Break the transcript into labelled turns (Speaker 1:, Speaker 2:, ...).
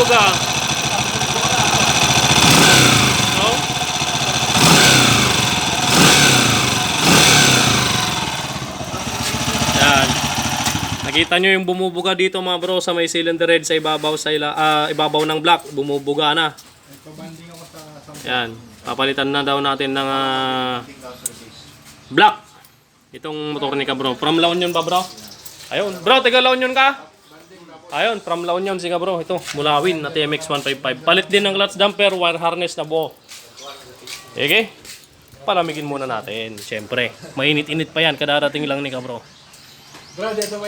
Speaker 1: bumubuga. No? Yan. Nakita nyo yung bumubuga dito mga bro sa may cylinder head sa ibabaw ibabaw ng block. Bumubuga na. Yan. Papalitan na daw natin ng block. Itong motor ni ka bro. From La Union ba bro? Ayun. Bro, taga La Union ka? Ayun, from La Union si ka bro. Ito, Mulawin na TMX 155. Palit din ng clutch damper, wire harness na buo. Okay? Palamigin muna natin. Siyempre, mainit-init pa yan. Kadarating lang ni ka bro.